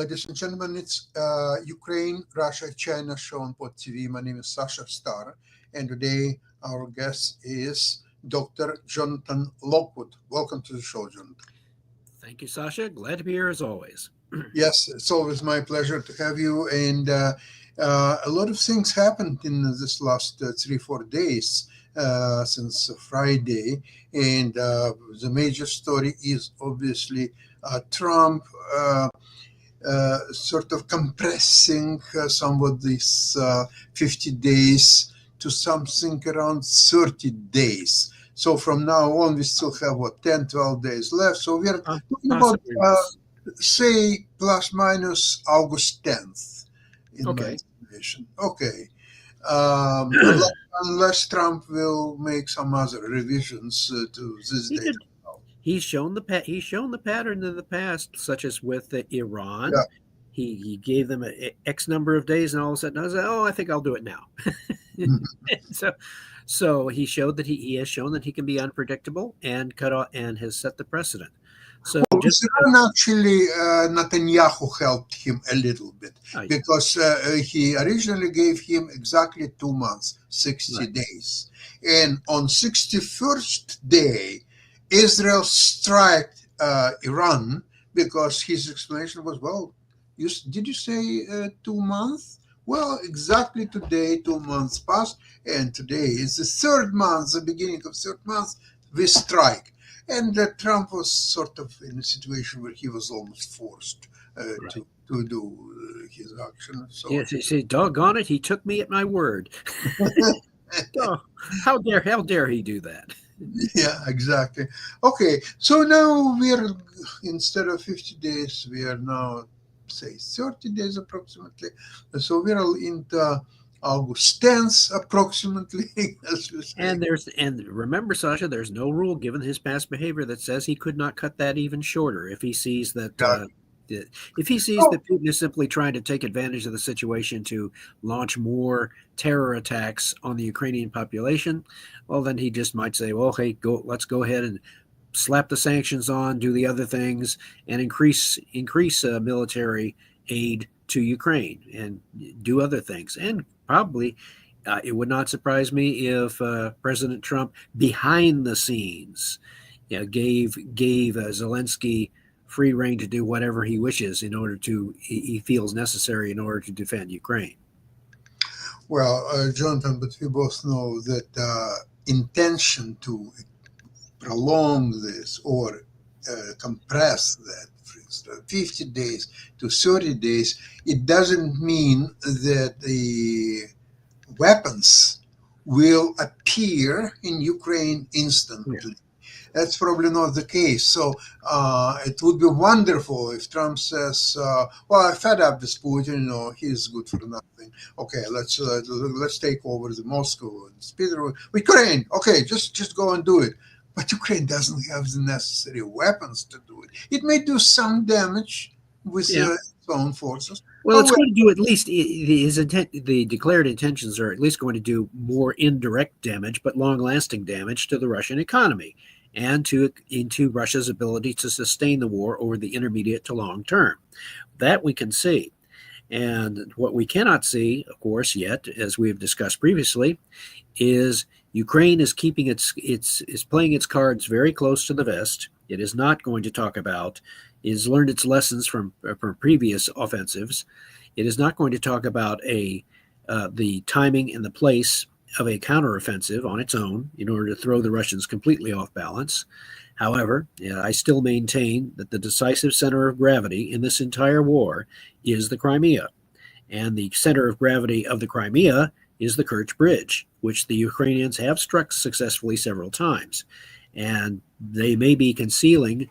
ladies and gentlemen. It's Ukraine, Russia, China show on Pod TV. My name is Sasha Star, and today our guest is Dr. Jonathan Lockwood. Welcome to the show, Jonathan. Thank you, Sasha. Glad to be here as always. Yes, it's always my pleasure to have you. And a lot of things happened in this last 3 4 days since Friday, and the major story is obviously Trump. Sort of compressing somewhat these 50 days to something around 30 days. So from now on, we still have, what, 10, 12 days left. So we're talking about, Possibly less. say, plus minus August 10th in my Okay. estimation. Okay. Unless Trump will make some other revisions to this He date. could. He's shown the pattern in the past, such as with Iran. Yeah. He gave them a X number of days, and all of a sudden, I was like, "Oh, I think I'll do it now." Mhm. so he showed that he has shown that he can be unpredictable and cut off and has set the precedent. So Well, just with because, Iran, actually, Netanyahu helped him a little bit oh, yeah, because he originally gave him exactly 2 months, 60 right. days. And on 61st day, Israel struck Iran because his explanation was, well, did you say 2 months? Well, exactly today, 2 months passed, and today is the third month, the beginning of third month, we strike. And Trump was sort of in a situation where he was almost forced Right. to do his action. So, Yes, he said, "Doggone it, he took me at my word." Oh, how dare he do that? yeah, exactly. Okay, so now we're, instead of 50 days, we are now, say, 30 days approximately. So we're all into August 10th approximately, as we say. And remember, Sasha, there's no rule given his past behavior that says he could not cut that even shorter if he sees that. If he sees Oh, that Putin is simply trying to take advantage of the situation to launch more terror attacks on the Ukrainian population, well, then he just might say, "Well, hey, let's go ahead and slap the sanctions on, do the other things, and increase military aid to Ukraine and do other things." And probably it would not surprise me if President Trump, behind the scenes, gave Zelensky free reign to do whatever he wishes in order to he feels necessary in order to defend Ukraine. well, Jonathan, but we both know that intention to prolong this or compress that, for instance, 50 days to 30 days, it doesn't mean that the weapons will appear in Ukraine Yeah. instantly. That's probably not the case. So it would be wonderful if Trump says, "Well, I fed up with Putin. He's good for nothing. Okay, let's take over the Moscow and Petersburg. Ukraine. Okay, just go and do it." But Ukraine doesn't have the necessary weapons to do it. It may do some damage with Yeah. its own forces. Well, it's However, going to do at least the declared intentions are at least going to do more indirect damage, but long-lasting damage to the Russian economy and into Russia's ability to sustain the war over the intermediate to long term. That we can see. And what we cannot see, of course, yet, as we have discussed previously, is Ukraine is keeping is playing its cards very close to the vest. It is not going to talk about. It has learned its lessons from previous offensives. It is not going to talk about the timing and the place of a counteroffensive on its own in order to throw the Russians completely off balance. However, I still maintain that the decisive center of gravity in this entire war is the Crimea. And the center of gravity of the Crimea is the Kerch Bridge, which the Ukrainians have struck successfully several times. And they may be concealing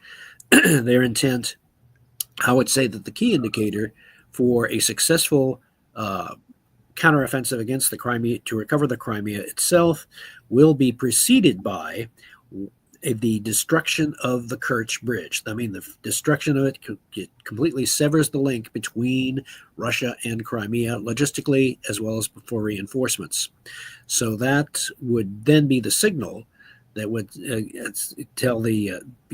their intent. I would say that the key indicator for a successful counteroffensive against the Crimea to recover the Crimea itself will be preceded by the destruction of the Kerch Bridge. I mean, the destruction of it completely severs the link between Russia and Crimea logistically as well as for reinforcements. So that would then be the signal that would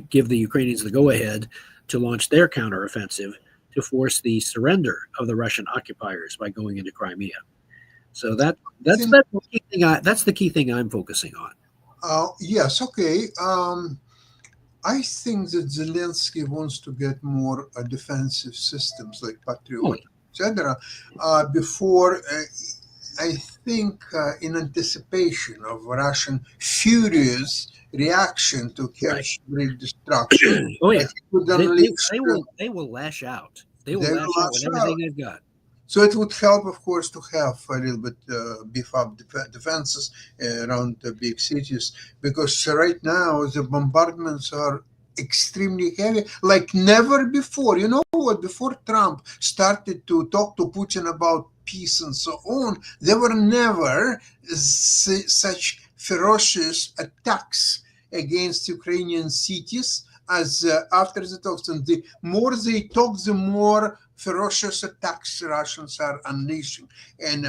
give the Ukrainians the go-ahead to launch their counteroffensive to force the surrender of the Russian occupiers by going into Crimea. So that's the key thing I'm focusing on. Yes, okay. I think that Zelensky wants to get more defensive systems like Patriot, etc. Before, I think, in anticipation of Russian furious reaction to Kerch destruction, Oh yeah, would they will lash out. They will they lash will out with lash everything out. they've got. So it would help, of course, to have a little bit beef up defenses around the big cities, because right now the bombardments are extremely heavy, like never before. You know what? Before Trump started to talk to Putin about peace and so on, there were never such ferocious attacks against Ukrainian cities as after the talks. And the more they talk, the more ferocious attacks Russians are unleashing. And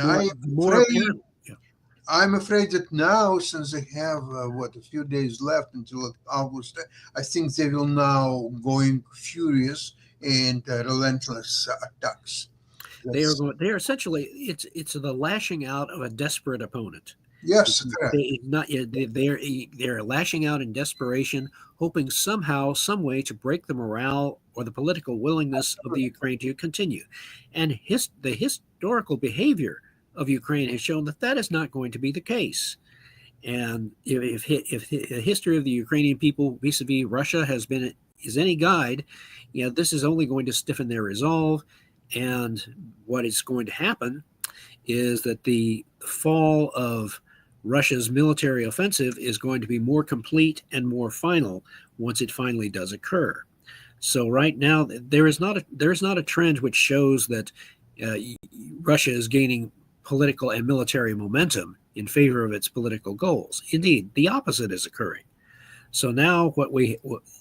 I'm afraid that now, since they have a few days left until August, I think they will now going furious and relentless attacks. They are essentially it's the lashing out of a desperate opponent. Yes, correct. They're lashing out in desperation, hoping somehow, some way to break the morale or the political willingness of the Ukraine to continue. And the historical behavior of Ukraine has shown that that is not going to be the case. And if the history of the Ukrainian people vis-a-vis Russia is any guide, this is only going to stiffen their resolve. And what is going to happen is that the fall of Russia's military offensive is going to be more complete and more final once it finally does occur. So right now, there is not a trend which shows that Russia is gaining political and military momentum in favor of its political goals. Indeed, the opposite is occurring. So now what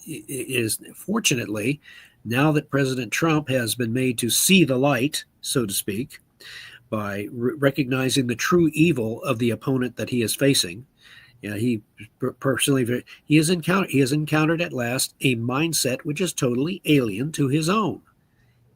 is, fortunately, now that President Trump has been made to see the light, so to speak, by recognizing the true evil of the opponent that he is facing, he has encountered at last a mindset which is totally alien to his own.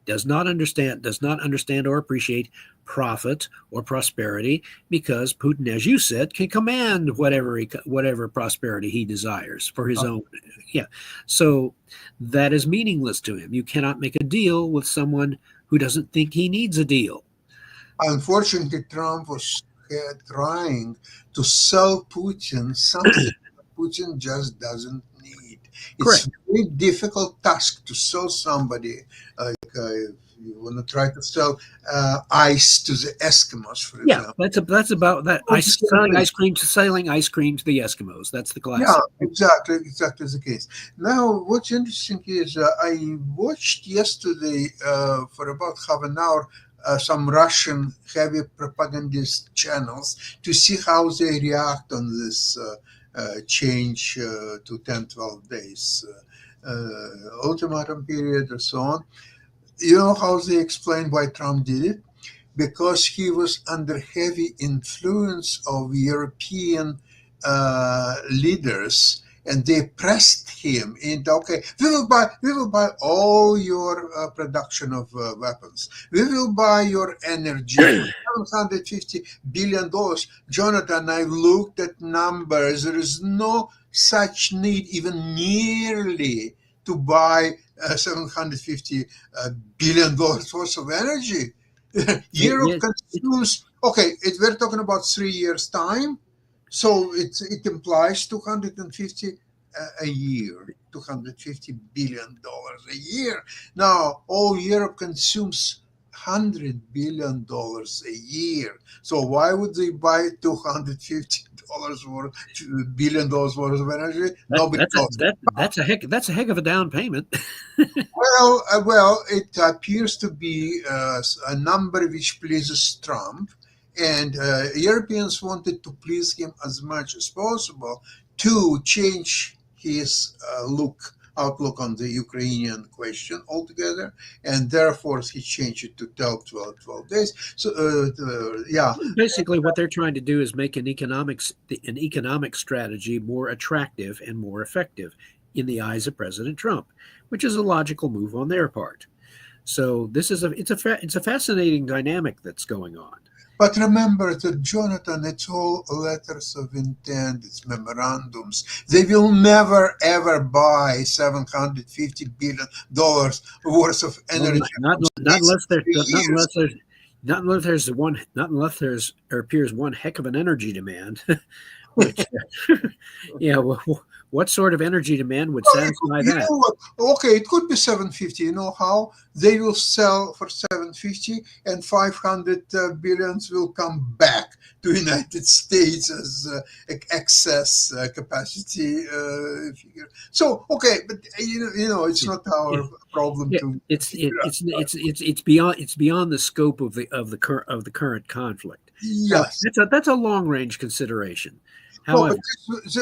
Does not understand or appreciate profit or prosperity, because Putin, as you said, can command whatever prosperity he desires for his own. Yeah. So that is meaningless to him. You cannot make a deal with someone who doesn't think he needs a deal. Unfortunately, Trump was trying to sell Putin something that Putin just doesn't need. It's a very difficult task to sell somebody, like you want to try to sell ice to the Eskimos, for example. Yeah, that's about that. Selling ice cream to the Eskimos. That's the classic. Yeah, exactly the case. Now, what's interesting is I watched yesterday for about half an hour some Russian heavy propagandist channels to see how they react on this change to 10, 12 days ultimatum period and so on. You know how they explain why Trump did it? Because he was under heavy influence of European leaders, and they pressed him into, okay, we will buy all your production of weapons. We will buy your energy for $750 billion. Jonathan, I looked at numbers. There is no such need, even nearly, to buy $750 billion worth of energy. Europe consumes, we're talking about 3 years' time. So it implies 250 a year, $250 billion a year. Now, all Europe consumes $100 billion a year. So why would they buy $250 billion worth of energy? That's a heck of a down payment. Well, it appears to be a number which pleases Trump. And Europeans wanted to please him as much as possible to change his outlook on the Ukrainian question altogether, and therefore he changed it to 12 days. So, basically, what they're trying to do is make an economic strategy more attractive and more effective in the eyes of President Trump, which is a logical move on their part. So this is it's a fascinating dynamic that's going on. But remember that, Jonathan, it's all letters of intent, it's memorandums. They will never, ever buy $750 billion worth of energy. Not unless there appears one heck of an energy demand. Which, what sort of energy demand would satisfy that? Okay, it could be 750. You know how they will sell for 750, and 500 billions will come back to United States as excess capacity figure. So okay, but it's not our problem to. It's beyond the scope of the current conflict. Yes, that's a long range consideration. However,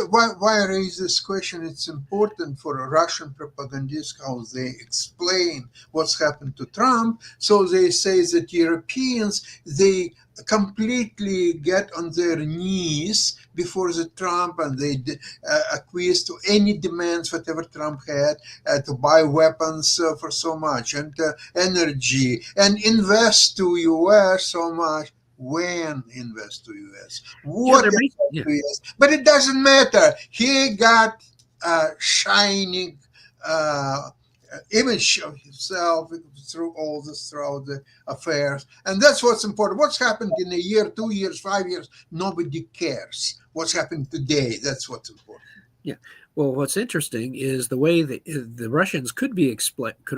why I raise this question? It's important for Russian propagandists how they explain what's happened to Trump. So they say that Europeans, they completely get on their knees before the Trump, and they acquiesce to any demands whatever Trump had to buy weapons for so much, and energy, and invest to U.S. so much. When invest to U.S. What to U.S. But it doesn't matter. He got a shining image of himself throughout the affairs, and that's what's important. What's happened in a year, 2 years, 5 years, nobody cares. What's happened today, that's what's important. Yeah. Well, what's interesting is the way that the Russians could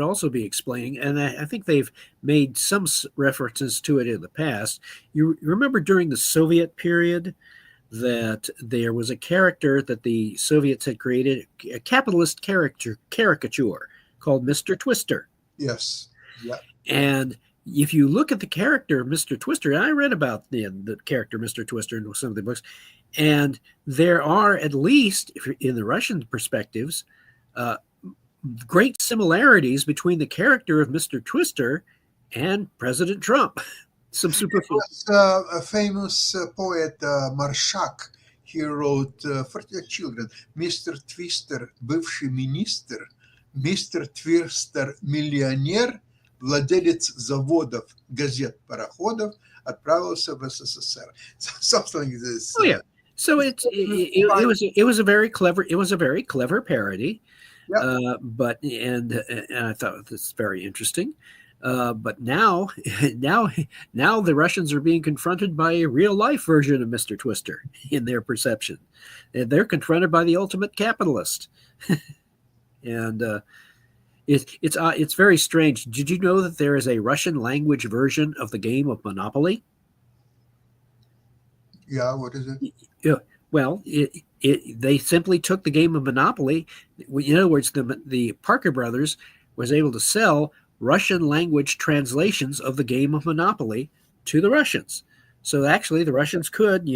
also be explaining, and I think they've made some references to it in the past. You remember during the Soviet period that there was a character that the Soviets had created, a capitalist caricature called Mr. Twister. Yes. Yeah. And if you look at the character of Mr. Twister, and I read about the character Mr. Twister in some of the books, and there are, at least in the Russian perspectives, great similarities between the character of Mr. Twister and President Trump. Some superficial. A famous poet, Marshak, he wrote for their children, Mr. Twister, бывший министр, Mr. Twister, миллионер, владелец заводов, газет, пароходов, отправился в СССР. Something like this. Oh yeah. So it was a very clever parody. Yep. But I thought this is very interesting. But now the Russians are being confronted by a real life version of Mr. Twister in their perception. They're confronted by the ultimate capitalist. And it's very strange. Did you know that there is a Russian language version of the game of Monopoly? Yeah, what is it? Yeah, well, they simply took the game of Monopoly. In other words, the Parker brothers was able to sell Russian language translations of the game of Monopoly to the Russians. So actually, the Russians could,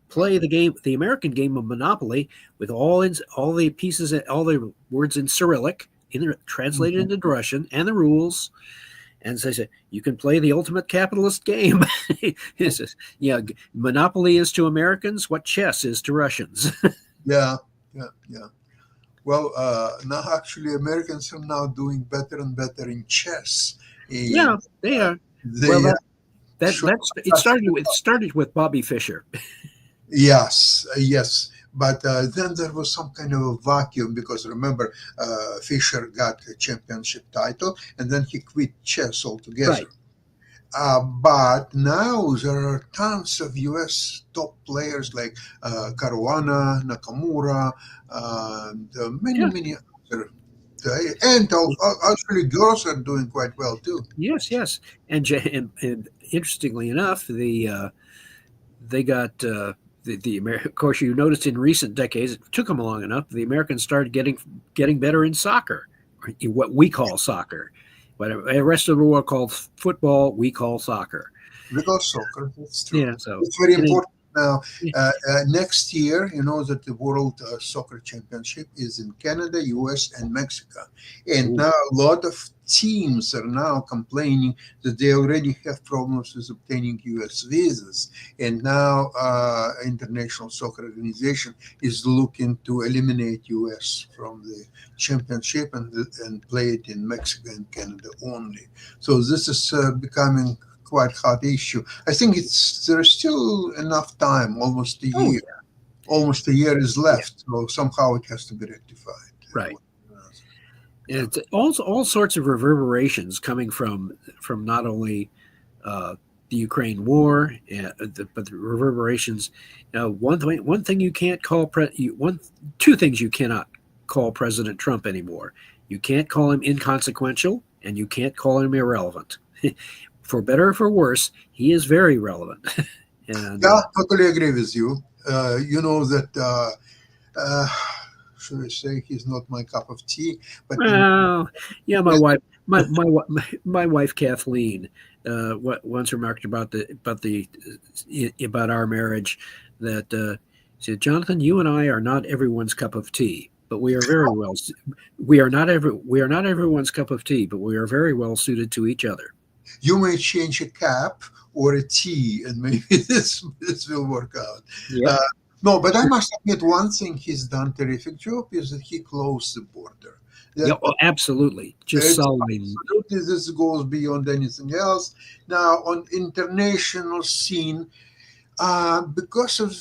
play the American game of Monopoly with all the pieces, all the words in Cyrillic, translated into Russian, and the rules. And so they said, you can play the ultimate capitalist game. It says, Monopoly is to Americans what chess is to Russians. Yeah. Well, now actually Americans are now doing better and better in chess. Yeah, they are. It started with Bobby Fischer. Yes. But then there was some kind of a vacuum because remember, Fischer got a championship title and then he quit chess altogether. Right. But now there are tons of U.S. top players like Caruana, Nakamura, and many other. And actually, girls are doing quite well too. Yes, and interestingly enough, they got. Of course, you noticed in recent decades, it took them long enough. The Americans started getting better in soccer, what we call soccer. What the rest of the world calls football, we call soccer. We call soccer. That's true. Yeah, so it's very important Now, next year, you know that the World Soccer Championship is in Canada, US, and Mexico. And Ooh. now a lot of teams are now complaining that they already have problems with obtaining US visas. And now International Soccer Organization is looking to eliminate US from the championship and play it in Mexico and Canada only. So this is becoming quite hot issue. I think there's still enough time, almost a Oh, year. Almost a year is yeah. left, so somehow it has to be rectified. Right. And it's also all sorts of reverberations coming from not only the Ukraine war, but the reverberations. One thing you can't call two things you cannot call President Trump anymore. You can't call him inconsequential, and you can't call him irrelevant. For better or for worse, he is very relevant. And Yeah, totally agree with you. You know that. Should I say he's not my cup of tea? But yeah, my wife, my wife Kathleen, once remarked about about our marriage that she said, Jonathan, you and I are not everyone's cup of tea, but we are very well. We are not everyone's cup of tea, but we are very well suited to each other. You may change a cap or a tea, and maybe this will work out. Yeah. No, but I must admit one thing he's done terrific job is that he closed the border. Yeah, absolutely. Just solving. Absolutely, this goes beyond anything else. Now, on international scene, because of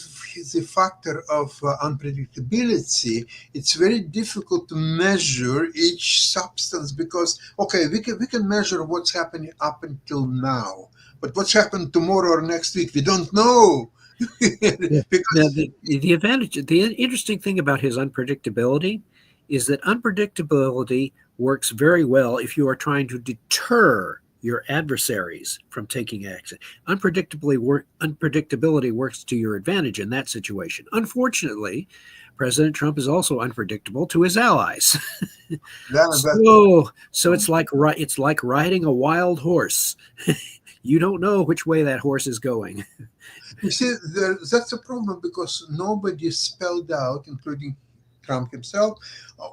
the factor of unpredictability, it's very difficult to measure each substance because, okay, we can measure what's happening up until now, but what's happened tomorrow or next week, we don't know. Now, the interesting thing about his unpredictability is that unpredictability works very well if you are trying to deter your adversaries from taking action. Unpredictability works to your advantage in that situation. Unfortunately, President Trump is also unpredictable to his allies. So it's like riding a wild horse. You don't know which way that horse is going. You see, that's a problem because nobody spelled out, including Trump himself,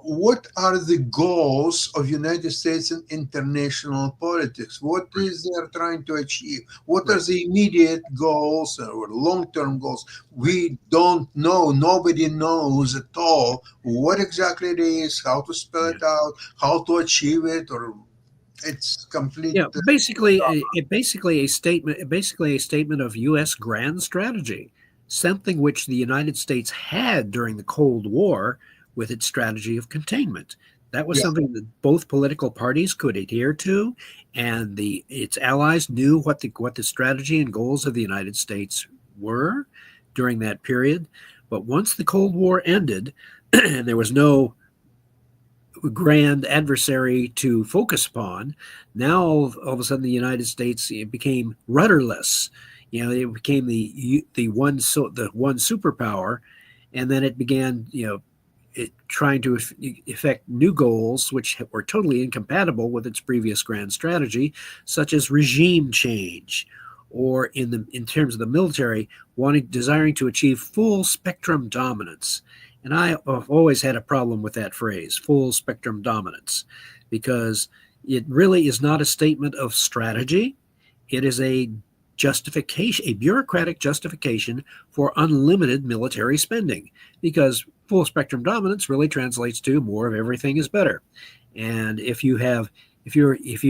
what are the goals of United States in international politics? What is they're trying to achieve? What are the immediate goals or long-term goals? We don't know. Nobody knows at all what exactly it is, how to spell it out, how to achieve it, or it's complete. Yeah, basically a statement of U.S. grand strategy, something which the United States had during the Cold War with its strategy of containment. That was something that both political parties could adhere to, and its allies knew what the strategy and goals of the United States were during that period. But once the Cold War ended, and there was no grand adversary to focus upon, now all of a sudden the United States became rudderless. It became the one superpower, and then it began trying to effect new goals which were totally incompatible with its previous grand strategy, such as regime change, or in terms of the military, desiring to achieve full spectrum dominance. And I have always had a problem with that phrase, full spectrum dominance, because it really is not a statement of strategy. It is a justification, a bureaucratic justification for unlimited military spending, because full spectrum dominance really translates to more of everything is better. And if you're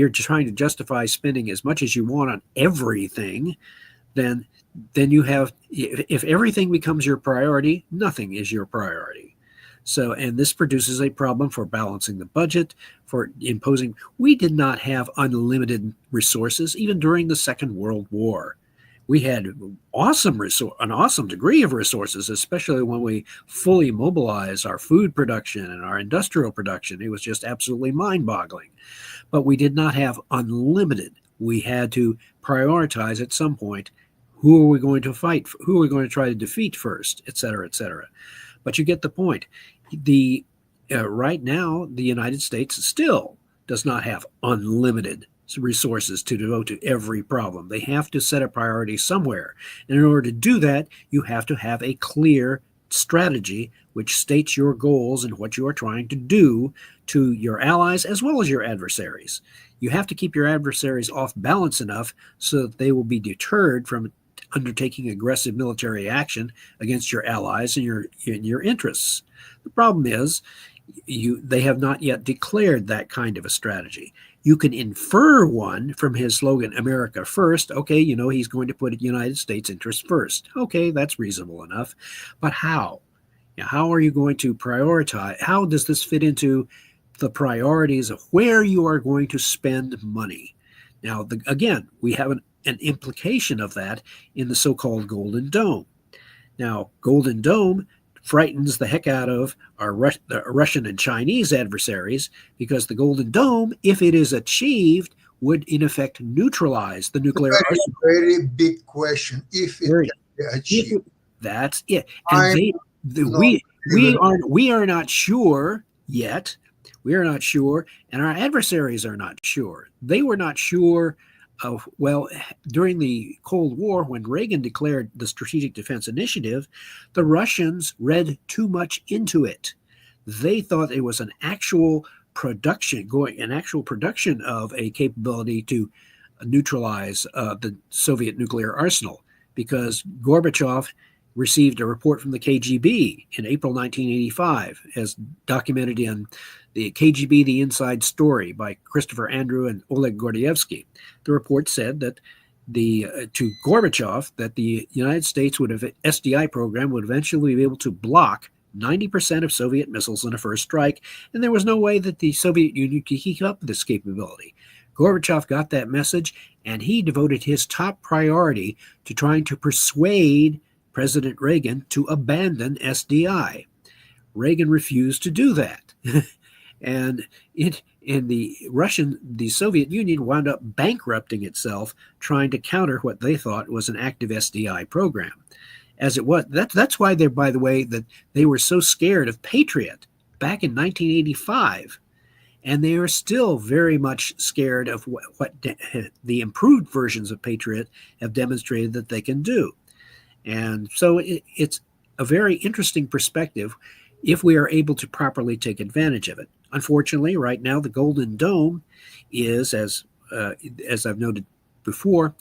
trying to justify spending as much as you want on everything, then you have, if everything becomes your priority, nothing is your priority. So, and this produces a problem for balancing the budget, for imposing. We did not have unlimited resources even during the Second World War. We had an awesome degree of resources, especially when we fully mobilized our food production and our industrial production. It was just absolutely mind-boggling. But we did not have unlimited. We had to prioritize at some point. Who are we going to fight? Who are we going to try to defeat first, et cetera, et cetera. But you get the point. Right now, the United States still does not have unlimited resources to devote to every problem. They have to set a priority somewhere. And in order to do that, you have to have a clear strategy which states your goals and what you are trying to do to your allies as well as your adversaries. You have to keep your adversaries off balance enough so that they will be deterred from undertaking aggressive military action against your allies and your interests. The problem is they have not yet declared that kind of a strategy. You can infer one from his slogan, America First. Okay, he's going to put United States interests first. Okay, that's reasonable enough. But how? How are you going to prioritize? How does this fit into the priorities of where you are going to spend money? Now, again, we have an implication of that in the so-called Golden Dome. Now, Golden Dome frightens the heck out of our Russian and Chinese adversaries because the Golden Dome, if it is achieved, would in effect neutralize the nuclear arsenal. Very big question. If it can be achieved, that's it. And we are not sure yet. We are not sure, and our adversaries are not sure. They were not sure. During the Cold War, when Reagan declared the Strategic Defense Initiative, the Russians read too much into it. They thought it was an actual production of a capability to neutralize the Soviet nuclear arsenal, because Gorbachev received a report from the KGB in April 1985, as documented in the KGB, The Inside Story by Christopher Andrew and Oleg Gordievsky. The report said that to Gorbachev that the United States SDI program would eventually be able to block 90% of Soviet missiles in a first strike, and there was no way that the Soviet Union could keep up this capability. Gorbachev got that message, and he devoted his top priority to trying to persuade President Reagan to abandon SDI. Reagan refused to do that. And the Soviet Union wound up bankrupting itself trying to counter what they thought was an active SDI program. As it was, that's why by the way, that they were so scared of Patriot back in 1985. And they are still very much scared of what the improved versions of Patriot have demonstrated that they can do. And so it's a very interesting perspective if we are able to properly take advantage of it. Unfortunately, right now, the Golden Dome is, as I've noted before,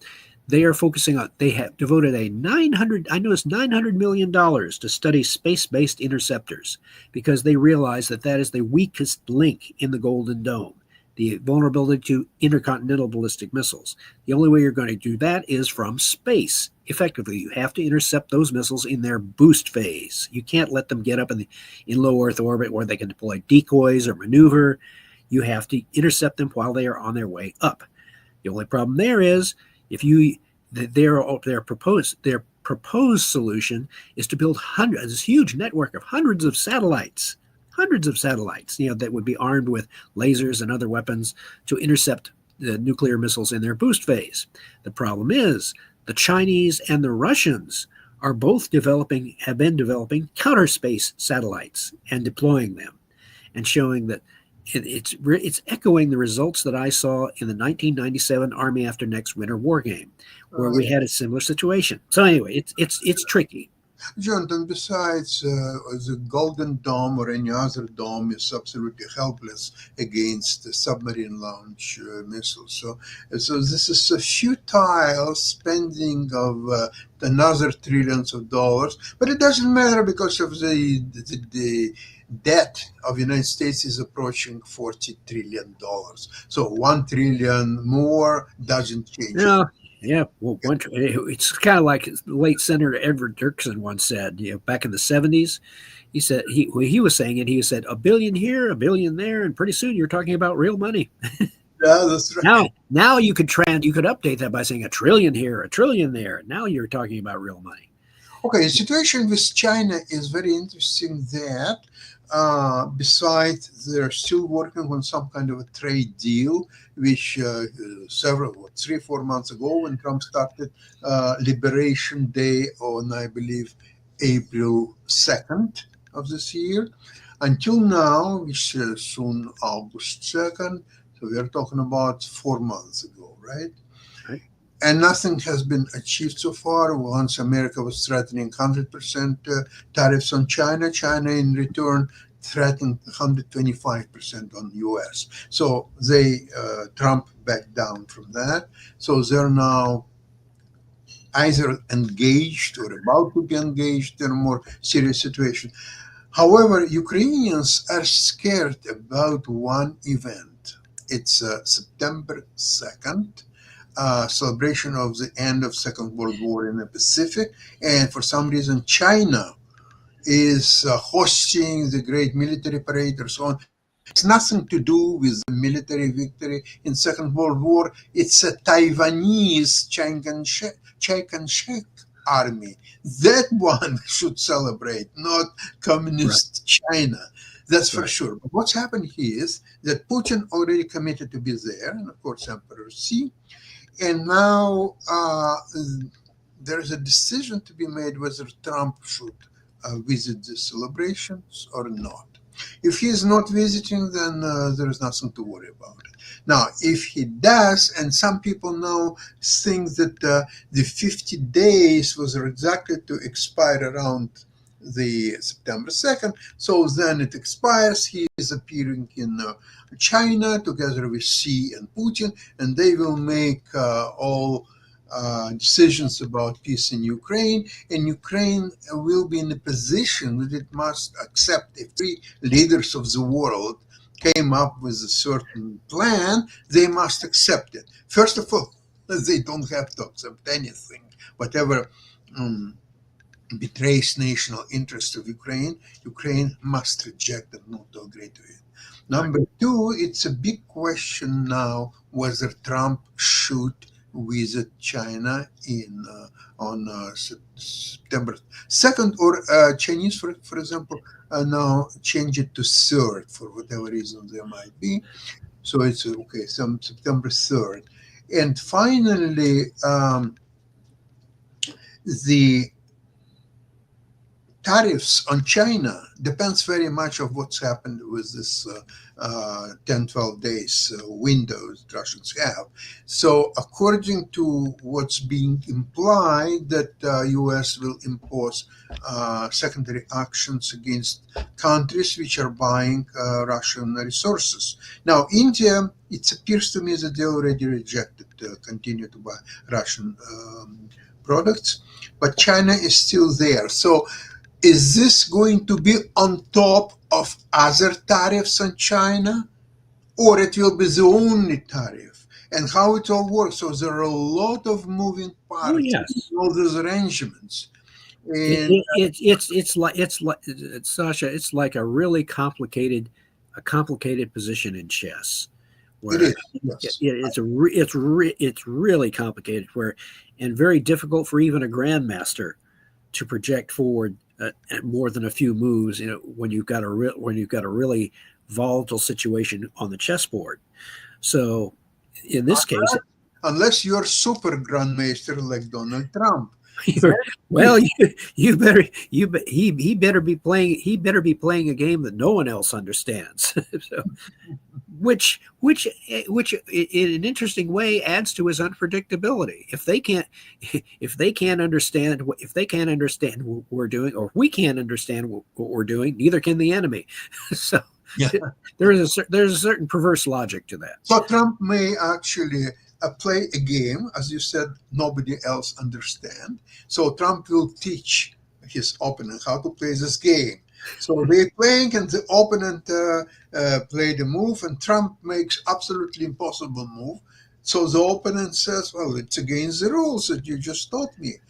they are focusing on, they have devoted $900 million to study space-based interceptors, because they realize that is the weakest link in the Golden Dome, the vulnerability to intercontinental ballistic missiles. The only way you're going to do that is from space. Effectively, you have to intercept those missiles in their boost phase. You can't let them get up in low Earth orbit where they can deploy decoys or maneuver. You have to intercept them while they are on their way up. The only problem there is their proposed solution is to build this huge network of hundreds of satellites that would be armed with lasers and other weapons to intercept the nuclear missiles in their boost phase. The problem is the Chinese and the Russians have been developing counter space satellites and deploying them, and showing that it's echoing the results that I saw in the 1997 Army After Next Winter War game, where we had a similar situation. So anyway, it's tricky. Jonathan, besides the Golden Dome or any other dome is absolutely helpless against the submarine launch missiles. So this is a futile spending of another trillions of dollars, but it doesn't matter because of the debt of the United States is approaching $40 trillion. So 1 trillion more doesn't change. Yeah, well, it's kind of like late Senator Edward Dirksen once said. Back in the 70s, he said he was saying it. He said $1 billion here, $1 billion there, and pretty soon you're talking about real money. Yeah, that's right. Now you could update that by saying $1 trillion here, $1 trillion there. Now you're talking about real money. Okay, the situation with China is very interesting. Besides, they're still working on some kind of a trade deal, which 3-4 months ago, when Trump started Liberation Day on, I believe, April 2nd of this year, until now, which is soon August 2nd, So we are talking about 4 months ago, right? Right. And nothing has been achieved so far. Once America was threatening 100% tariffs on China, China in return threatened 125% on US. So Trump backed down from that. So they're now either engaged or about to be engaged in a more serious situation. However, Ukrainians are scared about one event. It's September 2nd, celebration of the end of Second World War in the Pacific. And for some reason, China is hosting the great military parade or so on. It's nothing to do with the military victory in Second World War. It's a Taiwanese Chiang Kai-shek army. That one should celebrate, not communist China. That's for Right. sure. But what's happened here is that Putin already committed to be there, and of course Emperor Xi. And now there's a decision to be made whether Trump should visit the celebrations or not. If he is not visiting, then there is nothing to worry about it. Now, if he does, and some people now think that the 50 days was exactly to expire around the September 2nd, so then it expires. He is appearing in China together with Xi and Putin, and they will make all decisions about peace in Ukraine, and Ukraine will be in a position that it must accept. If three leaders of the world came up with a certain plan, they must accept it. First of all, they don't have to accept anything. Whatever betrays national interest of Ukraine, Ukraine must reject and not agree to it. Number two, it's a big question now whether Trump should visit China on September 2nd, or Chinese, for example, now change it to 3rd for whatever reason there might be. So it's okay, September 3rd. And finally, the tariffs on China depends very much on what's happened with this 10, 12 days windows Russians have. So according to what's being implied, that U.S. will impose secondary actions against countries which are buying Russian resources. Now, India, it appears to me that they already rejected continue to buy Russian products, but China is still there. So is this going to be on top of other tariffs on China, or it will be the only tariff? And how it all works? So there are a lot of moving parts yes. in all those arrangements. And it's like Sasha. It's like a really complicated position in chess. Where it is. Yes. It's really complicated, and very difficult for even a grandmaster to project forward more than a few moves. When you've got a really volatile situation on the chessboard. So, in this case, unless you're super grandmaster like Donald Trump. Well, he better be playing a game that no one else understands. So, which in an interesting way adds to his unpredictability. If they can't understand what we're doing, or we can't understand what we're doing, neither can the enemy. So there's a certain perverse logic to that. So Trump may actually play a game, as you said, nobody else understands. So Trump will teach his opponent how to play this game. So they're playing, and the opponent played a move, and Trump makes absolutely impossible move. So the opponent says, well, it's against the rules that you just taught me.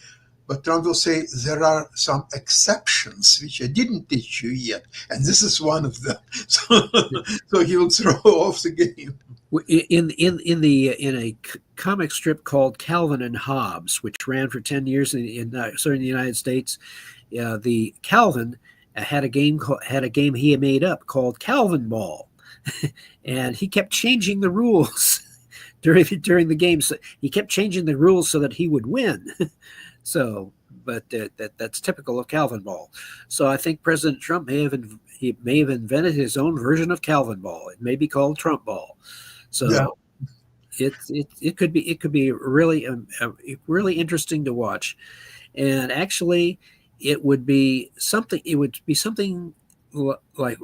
But Trump will say, there are some exceptions which I didn't teach you yet, and this is one of them. So he will throw off the game. In a comic strip called Calvin and Hobbes, which ran for 10 years in the United States, the Calvin had a game he had made up called Calvin Ball, and he kept changing the rules during the game. So he kept changing the rules so that he would win. So, but that's typical of Calvin Ball. So I think President Trump may have invented his own version of Calvin Ball. It may be called Trump Ball. So Yeah. it could be really interesting to watch. And actually, it would be something like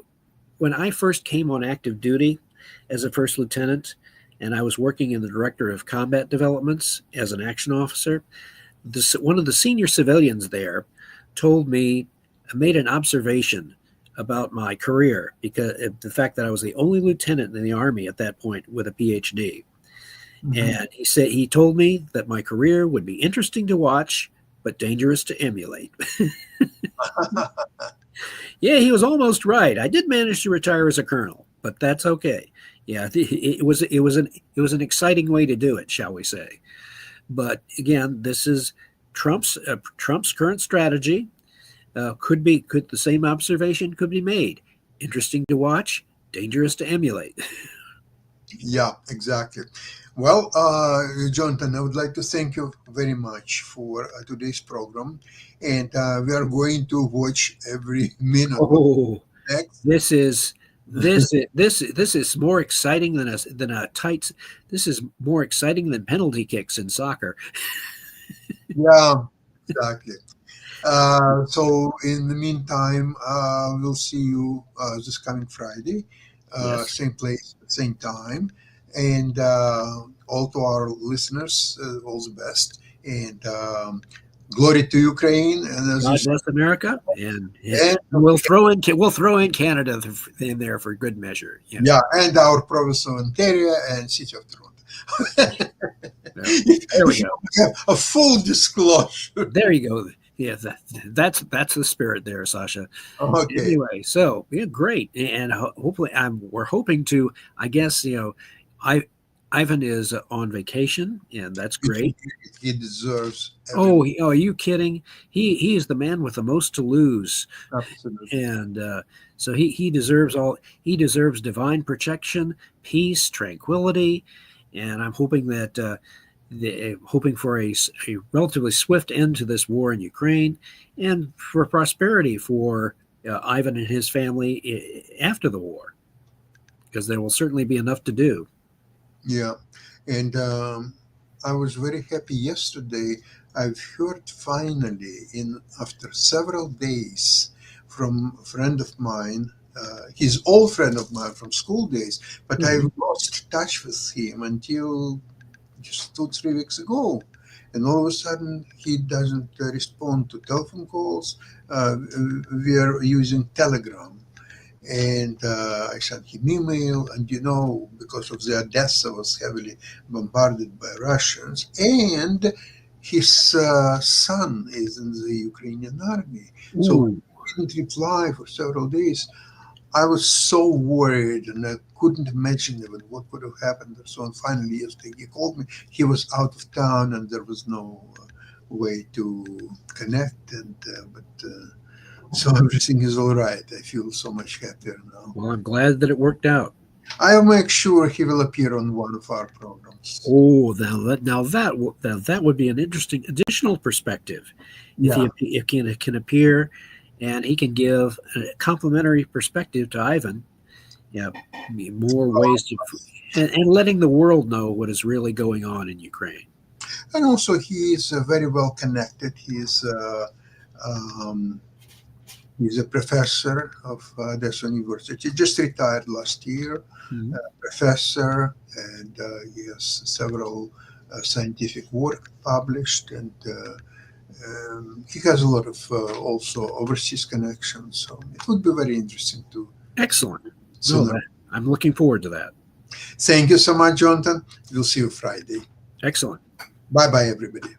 when I first came on active duty as a first lieutenant, and I was working in the director of combat developments as an action officer. One of the senior civilians there told me, made an observation about my career, because of the fact that I was the only lieutenant in the Army at that point with a PhD. And he told me that my career would be interesting to watch, but dangerous to emulate. Yeah, he was almost right. I did manage to retire as a colonel, but that's okay. Yeah, it was an exciting way to do it, shall we say? But again, this is Trump's current strategy. Could the same observation could be made? Interesting to watch, dangerous to emulate. Yeah, exactly. Well, Jonathan, I would like to thank you very much for today's program, and we are going to watch every minute of Oh, next. this is this is more exciting than a tight. This is more exciting than penalty kicks in soccer. Yeah, exactly. So in the meantime, we'll see you this coming Friday, Yes. same place, same time. And all to our listeners, all the best. And glory to Ukraine. And as you God said, bless America, and and, we'll throw in Canada in there for good measure. You know. yeah, and our province of Ontario and city of Toronto. There we go. A full disclosure. There you go. Yeah, that's the spirit there, Sasha. Okay. Anyway, so yeah, great, and hopefully, we're hoping to. I guess Ivan is on vacation, and that's great. He deserves Oh, are you kidding? He is the man with the most to lose, absolutely. and so he deserves divine protection, peace, tranquility, and I'm hoping that. Hoping for a relatively swift end to this war in Ukraine, and for prosperity for Ivan and his family after the war, because there will certainly be enough to do. Yeah, and I was very happy yesterday. I've heard finally, in after several days, from a friend of mine. His old friend of mine from school days, but I've lost touch with him until just 2 3 weeks ago, and all of a sudden he doesn't respond to telephone calls. We are using Telegram, and I sent him email, and because of their Odessa was heavily bombarded by Russians, and his son is in the Ukrainian army, so Ooh. he didn't reply for several days. I was so worried, and I couldn't imagine even what could have happened. So on, finally, yesterday he called me. He was out of town, and there was no way to connect. And so everything is all right. I feel so much happier now. Well, I'm glad that it worked out. I'll make sure he will appear on one of our programs. Oh, now that would be an interesting additional perspective. If he can appear, and he can give a complimentary perspective to Ivan. Yeah, more ways to, and letting the world know what is really going on in Ukraine. And also, he is very well connected. He's a professor of Odessa University. Just retired last year. Professor, and he has several scientific work published, and he has a lot of also overseas connections. So it would be very interesting to. Excellent. I'm looking forward to that. Thank you so much, Jonathan. We'll see you Friday. Excellent. Bye-bye, everybody.